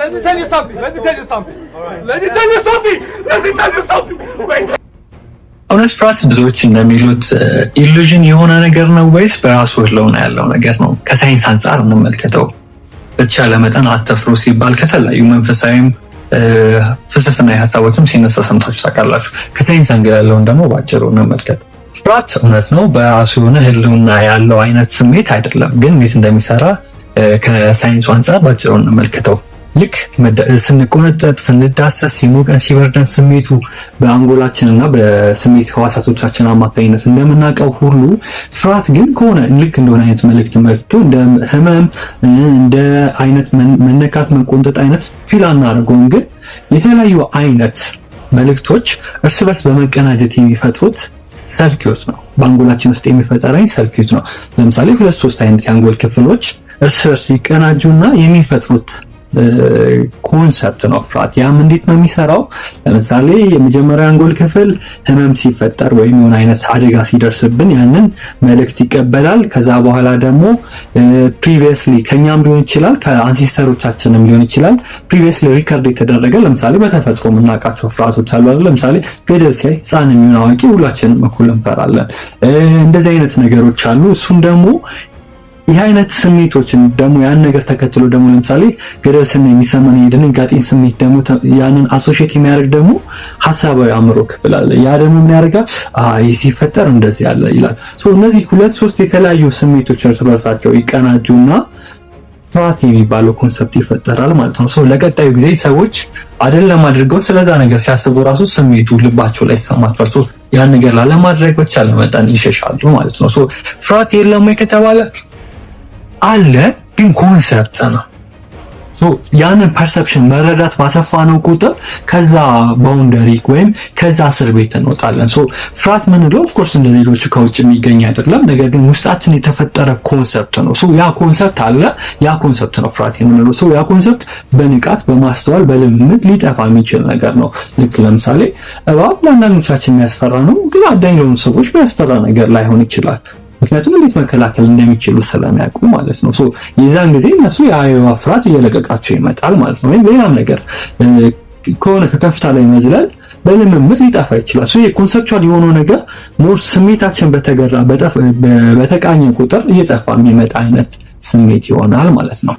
let me tell you something. እውነት ፍርሃት ብዙዎች እንደሚሉት ኢሉዥን የሆነ ነገር ነው ወይስ በራሱ ህልውና ያለው ነገር ነው? ከሳይንስ አንጻር እንመልከተው። በተቻለ መጠን አትፍሩ ሲባል ከተለያዩ መንፈሳዊም ፍልስፍናዊ ሀሳቦችም ሲነሳ ሰምታችሁ ታውቃላችሁ። ከሳይንስ አንግል ያለውን ደግሞ ባጭሩ እንመልከት። ፍርሃት እውነት ነው በራሱ የሆነ ህልውና ያለው አይነት ስሜት አይደለም፣ ግን እንዴት እንደሚሰራ ከሳይንሱ አንጻር ባጭሩ እንመልከተው። ልክ ስንቆነጠጥ፣ ስንዳሰስ፣ ሲሞቀን፣ ሲበርደን ስሜቱ በአንጎላችንና በስሜት ህዋሳቶቻችን አማካኝነት እንደምናውቀው ሁሉ ፍርሃት ግን ከሆነ ልክ እንደሆነ አይነት መልእክት መጥቶ እንደ ህመም፣ እንደ አይነት መነካት፣ መቆንጠጥ አይነት ፊል አናደርገውም። ግን የተለያዩ አይነት መልእክቶች እርስ በርስ በመቀናጀት የሚፈጥሩት ሰርኪዩት ነው። በአንጎላችን ውስጥ የሚፈጠረኝ ሰርኪዩት ነው። ለምሳሌ 2-3 አይነት የአንጎል ክፍሎች እርስ በርስ ይቀናጁና የሚፈጥሩት ኮንሰፕት ነው ፍርሃት። ያም እንዴት ነው የሚሰራው? ለምሳሌ የመጀመሪያ አንጎል ክፍል ህመም ሲፈጠር ወይም የሆነ አይነት አደጋ ሲደርስብን ያንን መልእክት ይቀበላል። ከዛ በኋላ ደግሞ ፕሪቪየስሊ ከኛም ሊሆን ይችላል ከአንሲስተሮቻችንም ሊሆን ይችላል ፕሪቪየስሊ ሪከርድ የተደረገ ለምሳሌ በተፈጥሮ የምናውቃቸው ፍርሃቶች አሉ አይደል? ለምሳሌ ገደል ሲያይ ህፃን የሚሆን አዋቂ ሁላችንም እኩል እንፈራለን። እንደዚህ አይነት ነገሮች አሉ። እሱም ደግሞ ይህ አይነት ስሜቶችን ደግሞ ያን ነገር ተከትሎ ደግሞ ለምሳሌ ገደል ስሜት የሚሰማን የድንጋጤን ስሜት ደግሞ ያንን አሶሺየት የሚያደርግ ደግሞ ሐሳባዊ አእምሮ ክፍል አለ። ያ ደግሞ የሚያደርጋል ይህ ሲፈጠር እንደዚህ ያለ ይላል። እነዚህ 2-3 የተለያዩ ስሜቶች እርስ በርሳቸው ይቀናጁና ፍርሃት የሚባለው ኮንሰፕት ይፈጠራል ማለት ነው። ለቀጣዩ ጊዜ ሰዎች አይደለም አድርገው ስለዛ ነገር ሲያስቡ ራሱ ስሜቱ ልባቸው ላይ ይሰማቸዋል። ያን ነገር ላለማድረግ በቻለ መጠን ይሸሻሉ ማለት ነው። ፍርሃት የለም ወይ ከተባለ አለ፣ ግን ኮንሰፕት ነው። ያንን ፐርሰፕሽን መረዳት ባሰፋነው ቁጥር ከዛ ባውንደሪ ወይም ከዛ እስር ቤት እንወጣለን። ፍርሃት ምንለው ኦፍኮርስ እንደ ሌሎቹ ከውጭ የሚገኝ አይደለም፣ ነገር ግን ውስጣችን የተፈጠረ ኮንሰፕት ነው። ያ ኮንሰፕት አለ፣ ያ ኮንሰፕት ነው ፍርሃት የምንለው። ያ ኮንሰፕት በንቃት በማስተዋል በልምምድ ሊጠፋ የሚችል ነገር ነው። ልክ ለምሳሌ እባብ ለአንዳንዶቻችን የሚያስፈራ ነው፣ ግን አዳኝ ለሆኑ ሰዎች የሚያስፈራ ነገር ላይሆን ይችላል። ምክንያቱም እንዴት መከላከል እንደሚችሉ ስለሚያውቁ ማለት ነው። የዛን ጊዜ እነሱ የአበባ ፍርሃት እየለቀቃቸው ይመጣል ማለት ነው። ወይም ሌላም ነገር ከሆነ ከከፍታ ላይ መዝለል በልምምድ ሊጠፋ ይችላል። የኮንሰፕቹዋል የሆነው ነገር ሞር ስሜታችን በተቃኘ ቁጥር እየጠፋ የሚመጣ አይነት ስሜት ይሆናል ማለት ነው።